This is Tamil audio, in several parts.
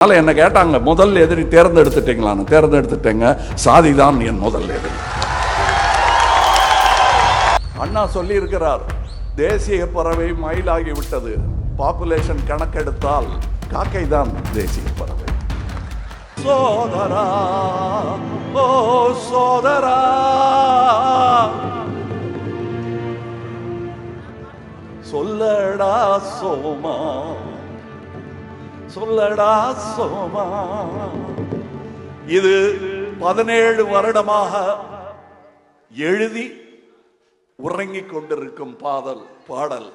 என்ன கேட்டாங்க, முதல் எதிரி தேர்ந்தெடுத்துட்டீங்களான்னு. தேர்ந்தெடுத்துட்டேங்க, சாதி தான் என் முதல் எதிரி. அண்ணா சொல்லி இருக்கிறார், தேசிய பறவை மயிலாகி விட்டது, பாப்புலேஷன் கணக்கெடுத்தால் காக்கை தான் தேசிய பறவை. சோதரா ஓ சோதரா, சொல்லடா சோமா, சொல்லடா சோமா. இது 17 வருடமாக எழுதி உறங்கிக் கொண்டிருக்கும் பாடல்.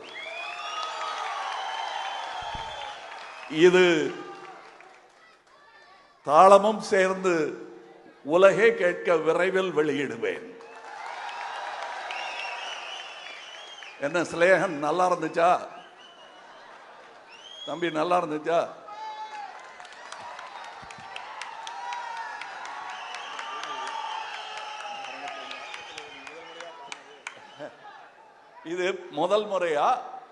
இது தாளமும் சேர்ந்து உலகே கேட்க விரைவில் வெளியிடுவேன். என்ன சிலேகன், நல்லா இருந்துச்சா தம்பி? நல்லா இருந்துச்சா? இது முதல் முறையா,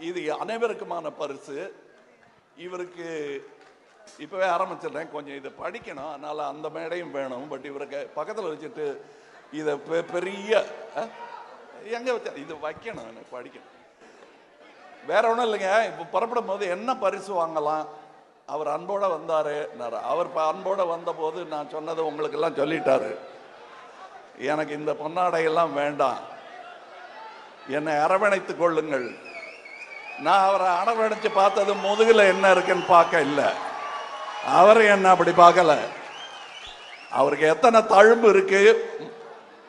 இது அனைவருக்குமான பரிசு. இவருக்கு இப்பவே ஆரம்பிச்சிடுறேன், கொஞ்சம் இதை படிக்கணும், அதனால அந்த மேடையும் வேணும். பட் இவருக்கு பக்கத்தில் வச்சுட்டு இதை பெரிய எங்க வச்சா இது வைக்கணும், எனக்கு படிக்கணும். வேற ஒன்றும் இல்லைங்க. இப்போ புறப்படும் போது என்ன பரிசு வாங்கலாம், அவர் அன்போட வந்தாரு. அவர் அன்போட வந்த போது நான் சொன்னதை உங்களுக்கு எல்லாம் சொல்லிட்டாரு. எனக்கு இந்த பொன்னாடையெல்லாம் வேண்டாம், என்னை அரவணைத்துக் கொள்ளுங்கள். நான் அவரை அரவணைச்சு பார்த்தது முதுகுல என்ன இருக்குன்னு பார்க்க இல்லை, அவரை என்ன அப்படி பார்க்கல. அவருக்கு எத்தனை தழும்பு இருக்கு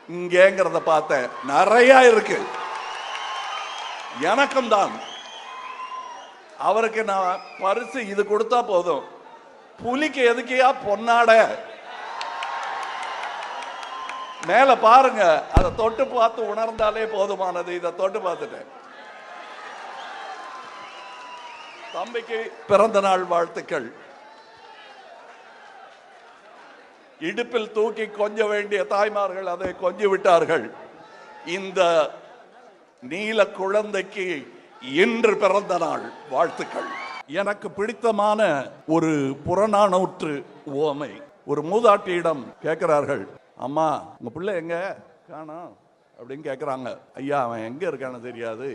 இங்கேங்கிறத பார்த்தேன், நிறைய இருக்கு. எனக்கும் தான். அவருக்கு நான் பரிசு இது கொடுத்தா போதும். புலிக்கு எதுக்கையா பொன்னாடை? மேல பாருங்க, அதை தொட்டு பார்த்து உணர்ந்தாலே போதுமானது. இதை தொட்டு பார்த்துட்டேன். தம்பிக்கு பிறந்த நாள் வாழ்த்துக்கள். இடுப்பில் தூக்கி கொஞ்ச வேண்டிய தாய்மார்கள் அதை கொஞ்சி விட்டார்கள். இந்த நீல குழந்தைக்கு இன்று பிறந்த நாள் வாழ்த்துக்கள். எனக்கு பிடித்தமான ஒரு புறநானூற்று உவமை. ஒரு மூதாட்டியிடம் கேட்கிறார்கள், அம்மா உங்க பிள்ளை எங்க காணோம் அப்படின்னு கேட்கிறாங்க. ஐயா, அவன் எங்க இருக்கான்னு தெரியாது,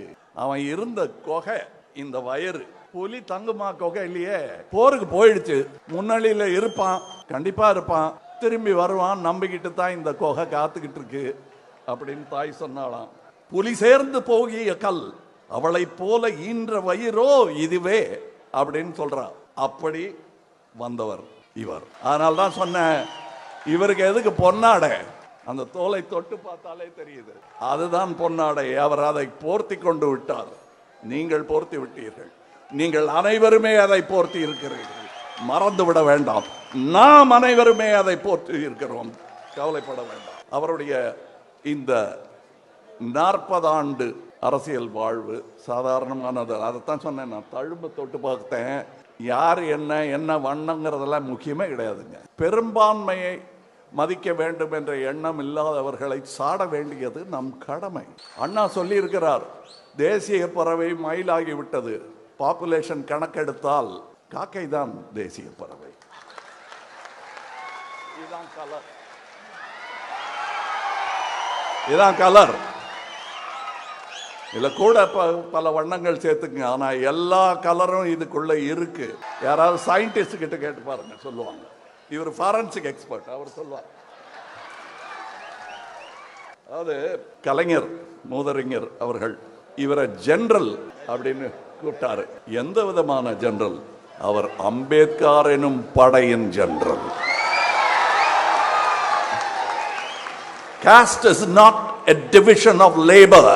அவன் இருந்த கொகை இந்த வயறு. புலி தங்குமா கொகை இல்லையே, போருக்கு போயிடுச்சு. முன்னாளியில இருப்பான், கண்டிப்பா இருப்பான், திரும்பி வருவான் நம்பிக்கிட்டு தான் இந்த கொகை காத்துக்கிட்டு இருக்கு அப்படின்னு தாய் சொன்னாலாம். புலி சேர்ந்து போகிய கல், அவளை போல ஈன்ற வயிறோ இதுவே அப்படின்னு சொல்றான். அப்படி வந்தவர் இவர். அதனால்தான் சொன்னேன், இவருக்கு எதுக்கு பொன்னாடை? அந்த தோலை தொட்டு பார்த்தாலே தெரியுது, அதுதான் பொன்னாடை. அவர் அதை போர்த்தி கொண்டு விட்டார், நீங்கள் போர்த்தி விட்டீர்கள். நீங்கள் அனைவருமே அதை போர்த்தி இருக்கிறீர்கள், மறந்து விட வேண்டாம். நாம் அனைவருமே அதை போற்றி இருக்கிறோம், கவலைப்பட வேண்டாம். அவருடைய இந்த 40 ஆண்டு அரசியல் வாழ்வு சாதாரணமானது. அதைத்தான் சொன்னேன், நான் தழும்பு தொட்டு பார்த்தேன். யார் என்ன வண்ணங்கிறதெல்லாம் முக்கியமே கிடையாதுங்க. பெரும்பான்மையை மதிக்க வேண்டும் என்ற எண்ணம் இல்லாதவர்களை சாட வேண்டியது நம் கடமை. அண்ணா சொல்லி இருக்கிறார், தேசிய பறவை மயிலாகி விட்டது, பாப்புலேஷன் கணக்கெடுத்தால் காக்கை தான் தேசிய பறவை. இதுதான் கலர், இதுதான் கலர். இதுல கூட பல வண்ணங்கள் சேர்த்துக்குங்க, ஆனா எல்லா கலரும் இதுக்குள்ள இருக்கு. யாராவது சயின்டிஸ்ட் கிட்ட கேட்டு பாருங்க, சொல்லுவாங்க. இவர் ஃபாரன்சிக் எக்ஸ்பர்ட், அவர் சொல்லுவார். அதாவது கலைஞர் மூதறிஞர் அவர்கள் இவரை ஜெனரல் அப்படின்னு கூப்பிட்டாரு. எந்த விதமான ஜெனரல்? அவர் அம்பேத்கர் எனும் படையின் general. Caste is not a division of labor,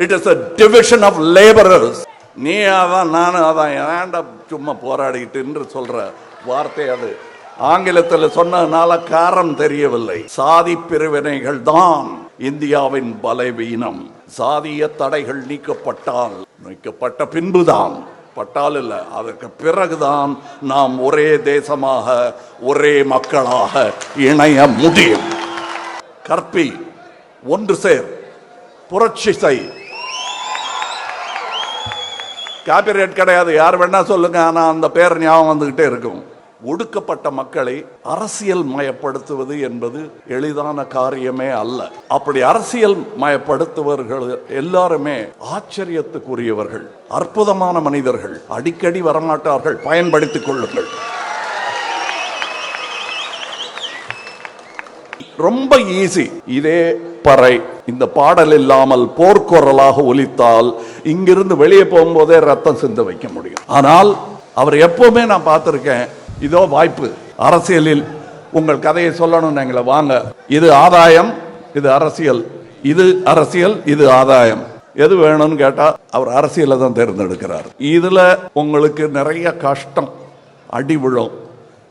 it is a division of laborers. நீ அதான் நானும் அதான், ஏன்டா சும்மா போராடிட்டு என்று சொல்ற வார்த்தை அது. ஆங்கிலத்தில் சொன்னதுனால காரணம் தெரியவில்லை. சாதி பிரிவினைகள் தான் இந்தியாவின் பலவீனம். சாதிய தடைகள் நீக்கப்பட்ட பின்புதான், பட்டால் இல்ல, அதற்கு பிறகுதான் நாம் ஒரே தேசமாக ஒரே மக்களாக இணைய முடியும். கற்பி, ஒன்று சேர், புரட்சி செய். காப்பிரைட் கிடையாது, யார் வேணா சொல்லுங்க, ஆனா அந்த பேர் ஞாபகம் வந்துகிட்டே இருக்கும். ஒடுக்கப்பட்ட மக்களை அரசியல் மயப்படுத்துவது என்பது எளிதான காரியமே அல்ல. அப்படி அரசியல் மயப்படுத்துவர்கள் எல்லாருமே ஆச்சரியத்துக்குரியவர்கள், அற்புதமான மனிதர்கள். அடிக்கடி வரமாட்டார்கள், பயன்படுத்திக் கொள்ளுங்கள். ரொம்ப ஈஸி. இதே பறை இந்த பாடல் இல்லாமல் போர்க்குரலாக ஒலித்தால் இங்கிருந்து வெளியே போகும்போதே ரத்தம் சிந்த வைக்க முடியும். ஆனால் அவர் எப்பவுமே நான் பார்த்திருக்கேன், இதோ வாய்ப்பு, அரசியலில் உங்கள் கதையை சொல்லணும், எங்களை வாங்க, இது ஆதாயம், இது அரசியல், இது அரசியல், இது ஆதாயம், எது வேணும்னு கேட்டா அவர் அரசியலை தான் தேர்ந்தெடுக்கிறார். இதுல உங்களுக்கு நிறைய கஷ்டம், அடி விழும்.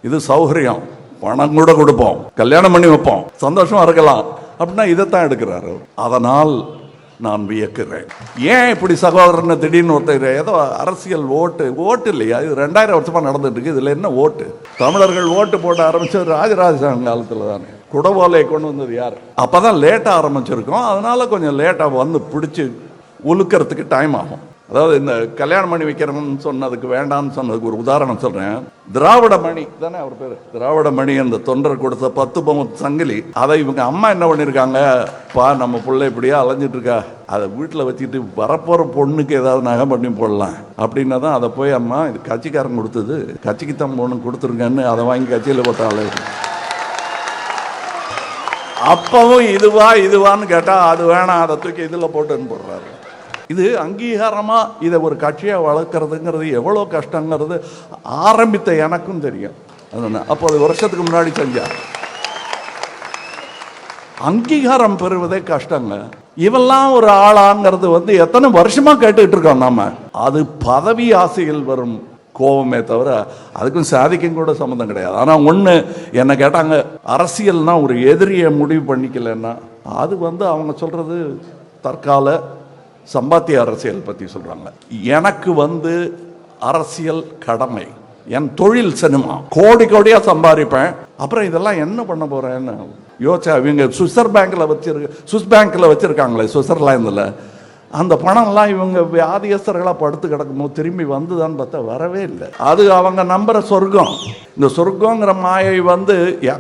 இது சௌகரியம், பணம் கூட கொடுப்போம், கல்யாணம் பண்ணி வைப்போம், சந்தோஷமா இருக்கலாம் அப்படின்னா இதைத்தான் எடுக்கிறாரு. அதனால் நான் வியக்கிறேன். ஏன் இப்படி சகோதரன் திடீர்னு ஒருத்தர் ஏதோ அரசியல் ஓட்டு இல்லையா? இது 2000 வருஷமா நடந்துட்டு இருக்கு. இதுல என்ன ஓட்டு? தமிழர்கள் ஓட்டு போட ஆரம்பிச்சது ராஜராஜ காலத்துல தானே. குடவோலையை கொண்டு வந்தது யார்? அப்பதான் லேட்டா ஆரம்பிச்சிருக்கோம். அதனால கொஞ்சம் லேட்டா வந்து பிடிச்சு உழுக்கிறதுக்கு டைம் ஆகும். அதாவது இந்த கல்யாணம் பண்ணி வைக்கிறோம்னு சொன்னதுக்கு வேண்டாம்னு சொன்னதுக்கு ஒரு உதாரணம் சொல்றேன். திராவிட மணி தானே அவர் பேரு, திராவிட மணி, அந்த தொண்டர் கொடுத்த 10 பவுன் சங்கிலி, அதை இவங்க அம்மா என்ன பண்ணிருக்காங்க, பா நம்ம பிள்ளை இப்படியா அலைஞ்சிட்டு இருக்கா, அதை வீட்டில் வச்சுட்டு வரப்போற பொண்ணுக்கு ஏதாவது நகை பண்ணி போடலாம் அப்படின்னா தான் அதை போய் அம்மா இது கட்சிக்காரன் கொடுத்தது, கட்சிக்கு தான் பொண்ணு கொடுத்துருங்கன்னு அதை வாங்கி கட்சியில் போட்டாலே. அப்பவும் இதுவான்னு கேட்டா அது வேணாம், அதை தூக்கி இதுல போட்டுன்னு போடுறாரு. இது அங்கீகாரமா இதை ஒரு கட்சியா வளர்க்கறதுங்கிறது எவ்வளவு கஷ்டங்கிறது ஆரம்பித்த எனக்கும் தெரியும். அப்போ அது வருஷத்துக்கு முன்னாடி செஞ்சார். அங்கீகாரம் பெறுவதே கஷ்டங்க. இவெல்லாம் ஒரு ஆளாங்கிறது எத்தனை வருஷமா கேட்டுக்கிட்டு இருக்கோம் நாம. அது பதவி ஆசையில் வரும் கோபமே தவிர அதுக்கும் சாதிக்கும் கூட சம்மந்தம் கிடையாது. ஆனா ஒண்ணு என்ன கேட்டாங்க, அரசியல்னா ஒரு எதிரியை முடிவு பண்ணிக்கலன்னா அது அவங்க சொல்றது தற்கால சம்பாத்திய அரசியல் பத்தி சொல்றாங்க. எனக்கு அரசியல் கடமை, என் தொழில் சினிமா, கோடி கோடியா சம்பாதிப்பேன், அப்புறம் இதெல்லாம் என்ன பண்ண போறேன்னு யோசிச்சா இவங்க சுவிஸ் பேங்க்ல வச்சிருக்காங்களே சுவிட்சர்லாந்துல, அந்த பணம்லாம் இவங்க வியாதியஸ்தர்களா படுத்து கிடக்கும்போது திரும்பி வந்துதான் பார்த்தா வரவே இல்லை. அது அவங்க நம்புற சொர்க்கம். இந்த சொர்க்கங்கிற மாயை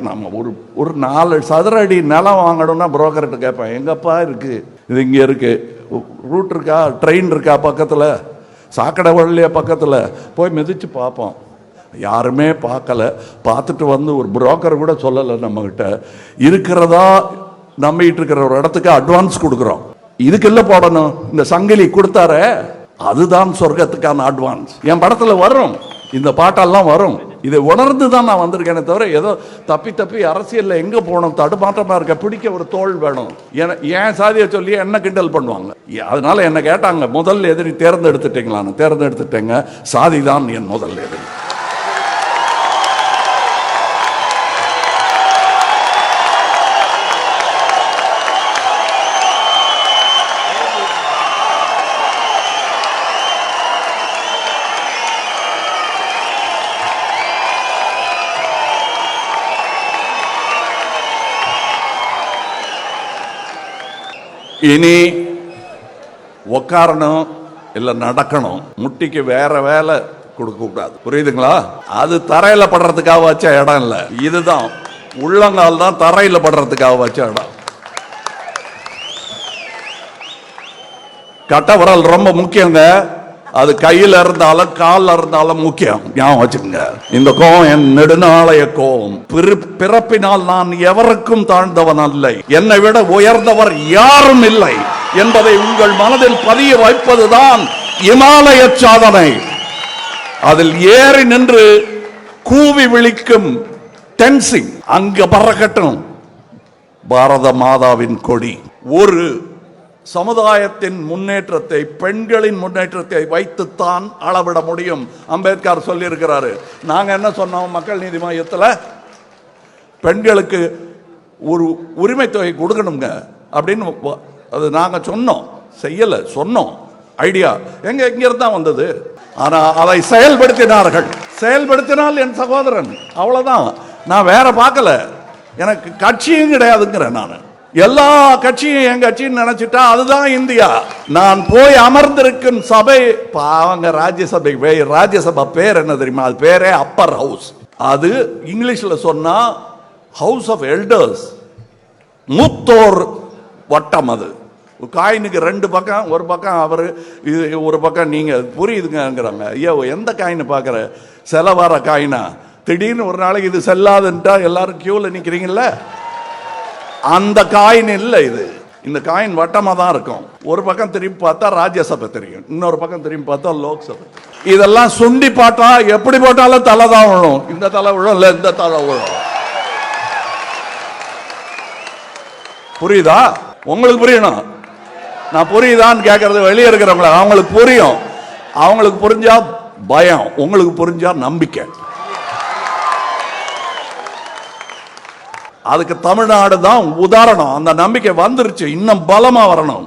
நம்ம ஒரு 4 சதுர அடி நிலம் வாங்கணும்னா புரோக்கர்கிட்ட கேட்பேன், எங்கப்பா இருக்கு, இது இங்க இருக்கு, ரூட் இருக்கா, ட்ரெயின் இருக்கா பக்கத்துல, சாக்கடை வழியா பக்கத்துல, போய் மிதிச்சு பார்ப்போம். யாருமே பார்க்கல. பார்த்துட்டு ஒரு புரோக்கர் கூட சொல்லலை நம்ம கிட்ட. இருக்கிறதா நம்பிட்டு இருக்கிற ஒரு இடத்துக்கு அட்வான்ஸ் கொடுக்குறோம். இதுக்கு இல்ல போடணும், இந்த சங்கிலி கொடுத்தார அதுதான் சொர்க்கத்துக்கான அட்வான்ஸ். என் படத்துல வரும், இந்த பாட்டெல்லாம் வரும். இதை உணர்ந்து தான் நான் வந்திருக்கேனே தவிர ஏதோ தப்பி அரசியல்ல எங்க போகணும், தடுமாற்றமா இருக்க, பிடிக்க ஒரு தோல் வேணும், ஏன் சாதியை சொல்லி என்ன கிண்டல் பண்ணுவாங்க. அதனால என்ன கேட்டாங்க, முதல் எதிரி தேர்ந்தெடுத்துட்டீங்களான்னு. தேர்ந்தெடுத்துட்டேங்க, சாதி தான் என் முதல் எதிரி. இனி உக்காரணும் இல்ல நடக்கணும், முட்டிக்கு வேற வேலை கொடுக்க கூடாது. புரியுதுங்களா? அது தரையில படுறதுக்காக வச்ச இடம் இல்ல, இதுதான் உள்ளங்கால் தான் தரையில படுறதுக்காக வச்ச இடம். கட்ட விரல் ரொம்ப முக்கியங்க. அது கையில இருந்தாலும் காலில் இருந்தாலும் முக்கியம், ஞாபகம் வச்சுக்கோங்க. இந்த கோபம் என் நெடுநாளைய கோபம். பிறப்பினால் நான் எவருக்கும் தாழ்ந்தவன் அல்ல, என்னை விட உயர்ந்தவர் யாரும் இல்லை என்பதை உங்கள் மனதில் பதிய வைப்பதுதான் இமாலய சாதனை. அதில் ஏறி நின்று கூவி விழிக்கும் டென்சிங் அங்க பறக்கட்டும் பாரத மாதாவின் கொடி. ஒரு சமுதாயத்தின் முன்னேற்றத்தை, பெண்களின் முன்னேற்றத்தை வைத்துத்தான் அளவிட முடியும். அம்பேத்கர் சொல்லி இருக்கிறாரு. நாங்க என்ன சொன்னோம், மக்கள் நீதி மையத்தில் பெண்களுக்கு ஒரு உரிமை தொகை கொடுக்கணுங்க அப்படின்னு அது நாங்க சொன்னோம், செய்யல, சொன்னோம். ஐடியா எங்க இருந்து தான் வந்தது. ஆனா அதை செயல்படுத்தினார்கள். செயல்படுத்தினால் என் சகோதரன், அவ்வளவுதான். நான் வேற பார்க்கல, எனக்கு கட்சியும் கிடையாதுங்கிறேன். நான் எல்லா கட்சியும் என் கட்சின்னு நினைச்சிட்டா அதுதான் இந்தியா. நான் போய் அமர்ந்திருக்கும் சபை, அவங்க ராஜ்யசபை, ராஜ்யசபா பேர் என்ன தெரியுமா? அது பேரே அப்பர் ஹவுஸ். அது இங்கிலீஷ்ல சொன்னா ஹவுஸ் ஆஃப் எல்டர்ஸ், மூத்தோர் வட்டம். அது காயினுக்கு ரெண்டு பக்கம், ஒரு பக்கம் அவர், இது ஒரு பக்கம் நீங்க. புரியுதுங்கிறாங்க. ஐயோ, எந்த காயின் பார்க்குற? செலவார காயினா? திடீர்னு ஒரு நாளைக்கு இது செல்லாதுன்ட்டா எல்லாரும் கியூல நிக்கிறீங்கல்ல, அந்த காயின் இல்லை இது. இந்த காயின் வட்டமா தான் இருக்கும். ஒரு பக்கம் திரும்பி பார்த்தா ராஜ்யசபை தெரியும், இன்னொரு பக்கம் திரும்பி பார்த்தா லோக்சபை. இதெல்லாம் சுண்டி பார்த்தா எப்படி போட்டாலும் தலை தான் விழும். இந்த தலை விழும், இல்ல இந்த தலை விழும். புரியுதா? உங்களுக்கு புரியணும். நான் புரியுதான்னு கேட்கறது வெளியே இருக்கிறவங்கள. அவங்களுக்கு புரியும். அவங்களுக்கு புரிஞ்சா பயம், உங்களுக்கு புரிஞ்சா நம்பிக்கை. அதுக்கு தமிழ்நாடு தான் உதாரணம். அந்த நம்பிக்கை வந்துருச்சு, இன்னும் பலமா வரணும்.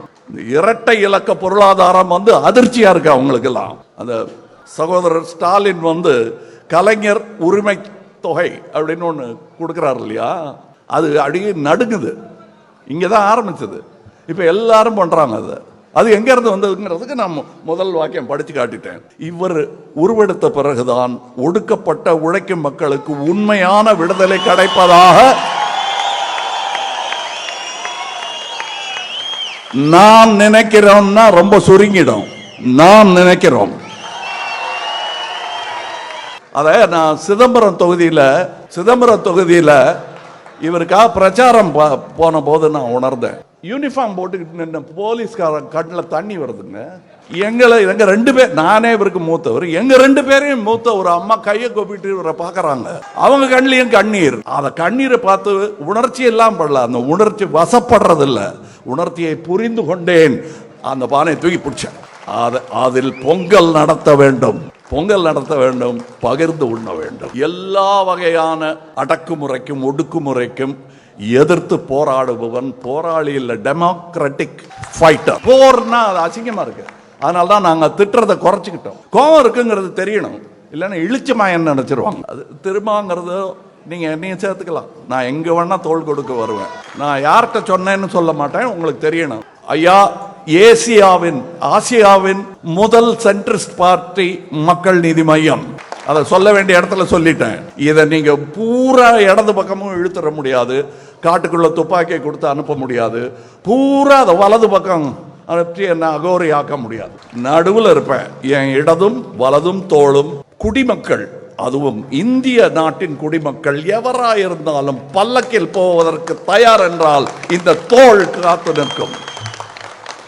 இரட்டை இலக்க பொருளாதாரம் அதிர்ச்சியா இருக்கு அவங்களுக்கு எல்லாம். அந்த சகோதரர் ஸ்டாலின் கலைஞர் உரிமை தொகை அப்படின்னு ஒண்ணு கொடுக்கிறார் இல்லையா, அது அடியே நடுங்குது. இங்கதான் ஆரம்பிச்சது, இப்ப எல்லாரும் பண்றாங்க. அது எங்க இருந்து வந்ததுங்கிறதுக்கு நான் முதல் வாக்கியம் படிச்சு காட்டிட்டேன். இவர் உருவெடுத்த பிறகுதான் ஒடுக்கப்பட்ட உழைக்கும் மக்களுக்கு உண்மையான விடுதலை கிடைப்பதாக நாம் நினைக்கிறோம்னா ரொம்ப சுருங்கிடும். நாம் நினைக்கிறோம். அத நான் சிதம்பரம் தொகுதியில இவருக்காக பிரச்சாரம் போன போது நான் உணர்ந்தேன். யூனிஃபார்ம் போட்டுக்கிட்டு போலீஸ்காரன் கண்ணில் தண்ணி வருதுங்க. எங்க ரெண்டு பேர், நானே இவருக்கு மூத்தவர், எங்க ரெண்டு பேரையும் மூத்த ஒரு அம்மா கையை கொப்பிட்டு இவரை பாக்குறாங்க. அவங்க கண்ணிலையும் கண்ணீர். அந்த கண்ணீரை பார்த்து உணர்ச்சி எல்லாம் படல, அந்த உணர்ச்சி வசப்படுறது இல்ல, உணர்ச்சியை புரிந்து கொண்டேன். அந்த பானையை தூக்கி பிடிச்சேன். அதில் பொங்கல் நடத்த வேண்டும், பகிர்ந்து உண்ண வேண்டும். எல்லா வகையான அடக்குமுறைக்கும் ஒடுக்குமுறைக்கும் எதிர்த்து போராடுபவன் போராளி இல்ல, டெமோக்ராட்டிக் ஃபைட்டர். போர்னா அது அசிங்கமா இருக்கு. அதனால தான் நாங்க திட்டுறதை குறைச்சிக்கிட்டோம். கோவம் இருக்குங்கிறது தெரியணும், இல்லைன்னா இழிச்சமாயன்னு நினைச்சிருவாங்க. அது திரும்பங்கிறது நீங்க என்னையும் சேர்த்துக்கலாம். நான் எங்க வேணா தோள் கொடுக்க வருவேன். நான் யார்கிட்ட சொன்னேன்னு சொல்ல மாட்டேன், உங்களுக்கு தெரியணும். ஐயா, ஆசியாவின் முதல் சென்ட்ரிஸ்ட் பார்ட்டி மக்கள் நீதி மையம், அதை சொல்ல வேண்டிய இடத்துல சொல்லிட்டேன். இதை நீங்க பூரா இடது பக்கமும் இழுத்துற முடியாது, காட்டுக்குள்ள துப்பாக்கியை கொடுத்து அனுப்ப முடியாது, பூரா அதை வலது பக்கம் அனுப்பி என்ன அகோரி ஆக்க முடியாது. நடுவில் இருப்பேன். என் இடதும் வலதும் தோளும் குடிமக்கள், அதுவும் இந்திய நாட்டின் குடிமக்கள் எவராயிருந்தாலும் பல்லக்கில் போவதற்கு தயார் என்றால் இந்த தோள் காத்து நிற்கும்.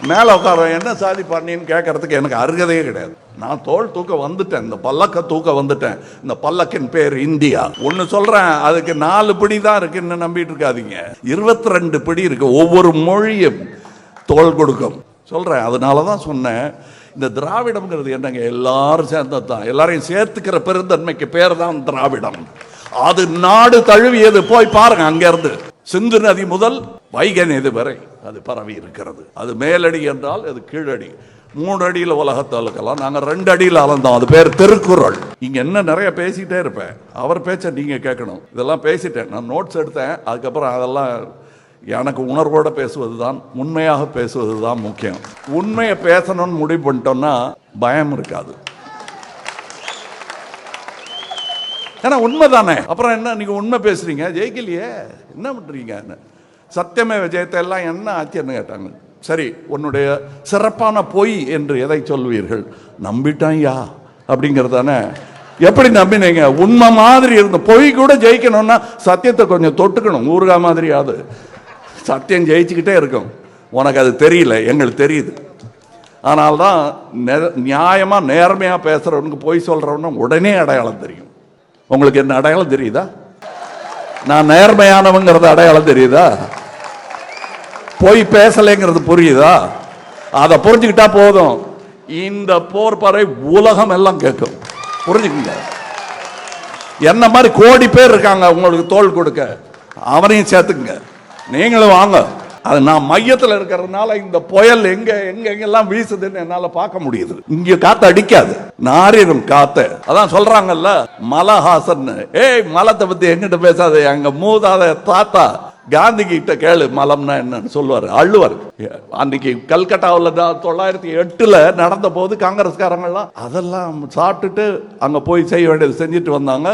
மேல உட்கார என்ன சாதி பண்ணின்னு கேட்கறதுக்கு எனக்கு அருகதையே கிடையாது. நான் தோல் தூக்க வந்துட்டேன், இந்த பல்லக்க தூக்க வந்துட்டேன். இந்த பல்லக்கின் பேர் இந்தியா. ஒன்னு சொல்றேன், அதுக்கு 4 பிடி தான் இருக்குன்னு நம்பிட்டு இருக்காதீங்க. 22 பிடி இருக்கு. ஒவ்வொரு மொழியும் தோல் கொடுக்கும் சொல்றேன். அதனாலதான் சொன்னேன், இந்த திராவிடம்ங்கிறது என்னங்க, எல்லாரும் சேர்ந்ததான். எல்லாரையும் சேர்த்துக்கிற பெருந்தன்மைக்கு பேர் தான் திராவிடம். அது நாடு தழுவியது. போய் பாருங்க, அங்க இருந்து சிந்து நதி முதல் வைகை நதி வரை அது பரவி இருக்கிறது. அது மேலடி என்றால் அது கீழடி. 3 அடியில் உலகத்தை அளக்கலாம், நாங்க 2 அடியில் அளந்தோம். அது பேர் திருக்குறள். இங்க என்ன நிறைய பேசிட்டே இருப்பேன், அவர் பேச்ச நீங்க கேட்கணும். இதெல்லாம் பேசிட்டேன், நான் நோட்ஸ் எடுத்தேன். அதுக்கப்புறம் அதெல்லாம் எனக்கு உணர்வோட பேசுவதுதான், உண்மையாக பேசுவதுதான் முக்கியம். உண்மையை பேசணும்னு முடிவு பண்ணிட்டோம்னா பயம் இருக்காது. ஏன்னா உண்மை தானே. அப்புறம் என்ன, நீங்க உண்மை பேசுறீங்க, ஜெயிக்கலையே, என்ன பண்றீங்க? சத்தியமே விஜயத்தை எல்லாம் என்ன ஆச்சுன்னு கேட்டாங்க. சரி, உன்னுடைய சிறப்பான பொய் என்று எதை சொல்வீர்கள்? நம்பிட்டாயா அப்படிங்கறதானே. எப்படி நம்பினீங்க? உண்மை மாதிரி இருந்த பொய் கூட ஜெயிக்கணும்னா சத்தியத்தை கொஞ்சம் தொட்டுக்கணும். ஊருகா மாதிரியாவது சத்தியம் ஜெயிச்சுக்கிட்டே இருக்கும். உனக்கு அது தெரியல, எங்களுக்கு தெரியுது. ஆனால்தான் நியாயமா நேர்மையா பேசுறவனுக்கு பொய் சொல்றவனும் உடனே அடையாளம் தெரியும். உங்களுக்கு என்ன அடையாளம் தெரியுதா? நான் நேர்மையானவங்கிறது அடையாளம் தெரியுதா? பொய் பேசலைங்கிறது புரியுதா? அதை புரிஞ்சுக்கிட்டா போதும். இந்த போர் பறை உலகம் எல்லாம் கேட்கும். புரிஞ்சுக்குங்க. என்ன மாதிரி கோடி பேர் இருக்காங்க உங்களுக்கு தோள் கொடுக்க, அவனையும் சேர்த்துக்குங்க. நீங்களும் வாங்க. அது நான் மையத்தில் இருக்கிறதுனால இந்த புயல் எங்கெல்லாம் வீசுதுன்னு என்னால பார்க்க முடியுது. இங்க காத்து அடிக்காது, நாரிரும் காத்து. அதான் சொல்றாங்கல்ல மலஹாசன், மலத்தை பத்தி எங்கிட்ட பேசாத, எங்க மூதாத தாத்தா காந்தி கிட்ட கேளு மலம்னா என்னன்னு சொல்லுவாரு, அள்ளுவார். அன்னைக்கு கல்கட்டாவில் 1908 நடந்த போது காங்கிரஸ்காரங்கள்லாம் அதெல்லாம் சாப்பிட்டுட்டு அங்க போய் செய்ய வேண்டியது செஞ்சுட்டு வந்தாங்க.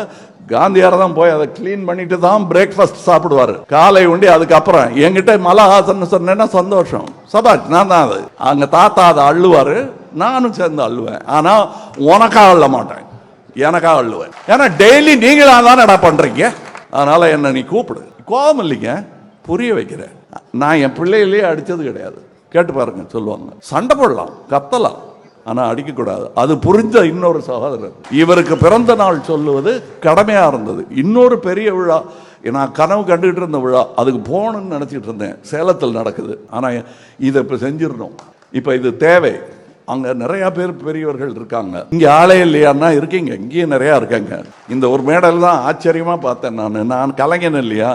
காந்தியார் தான் போய் அதை கிளீன் பண்ணிட்டு தான் பிரேக்ஃபாஸ்ட் சாப்பிடுவாரு, காலை உண்டி. அதுக்கப்புறம் என்கிட்ட மலஹாசன் சொன்னேன்னா சந்தோஷம், சபாஷ், நான் தான் அது. அங்க தாத்தா அதை அள்ளுவாரு, நானும் சேர்ந்து அள்ளுவேன். ஆனா உனக்கா அள்ள மாட்டேன், எனக்கா அள்ளுவேன். ஏன்னா டெய்லி நீங்களா தானே பண்றீங்க, அதனால என்ன நீ கூப்பிடு. கோபம் இல்லைங்க, புரிய வைக்கிறேன். நான் என் பிள்ளைகளே அடிச்சது கிடையாது, கேட்டு பாருங்க, சொல்லுவாங்க. சண்டை போடலாம், கத்தலாம், ஆனா அடிக்கக்கூடாது. அது புரிஞ்ச இன்னொரு சகோதரர் இவருக்கு பிறந்த நாள் சொல்லுவது கடமையா இருந்தது. இன்னொரு பெரிய விழா, நான் கனவு கண்டுகிட்டு இருந்த விழா, அதுக்கு போகணும்னு நினைச்சிட்டு இருந்தேன். சேலத்தில் நடக்குது. ஆனா இதை இப்ப செஞ்சிடணும், இப்ப இது தேவை. அங்க நிறைய பேர் பெரியவர்கள் இருக்காங்க, இங்க ஆளே இல்லையான்னா இருக்கீங்க, இங்கேயும் நிறைய இருக்காங்க. இந்த ஒரு மேடல் தான் ஆச்சரியமா பார்த்தேன். நான் கலைஞன் இல்லையா,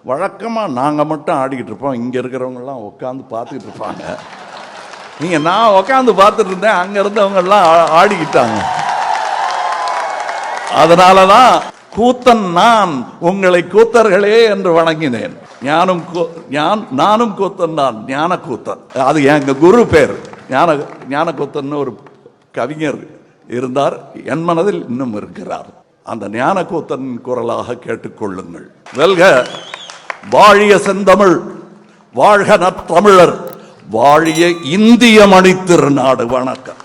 வழக்கமா நாங்க மட்டும் ஆடிக்கிட்டு இருப்போம், இங்க இருக்கிறவங்க எல்லாம் உட்காந்து பார்த்துக்கிட்டு இருப்பாங்க. நீங்க நான் உட்காந்து பார்த்துட்டு இருந்தேன், அங்க இருந்தவங்க எல்லாம் ஆடிக்கிட்டாங்க. அதனாலதான் கூத்தன் நான் உங்களை கூத்தர்களே என்று வணங்கினேன். நானும் கூத்தன் தான், ஞான கூத்தன். அது எங்க குரு பேர், ஞான கூத்தன். ஒரு கவிஞர் இருந்தார், என் மனதில் இன்னும் இருக்கிறார். அந்த ஞான கூத்தன் குரலாக கேட்டுக்கொள்ளுங்கள். வெல்க வாழிய செந்தமிழ், வாழ்க நற்றமிழர், வாழிய இந்திய மணித்திருநாடு. வணக்கம்.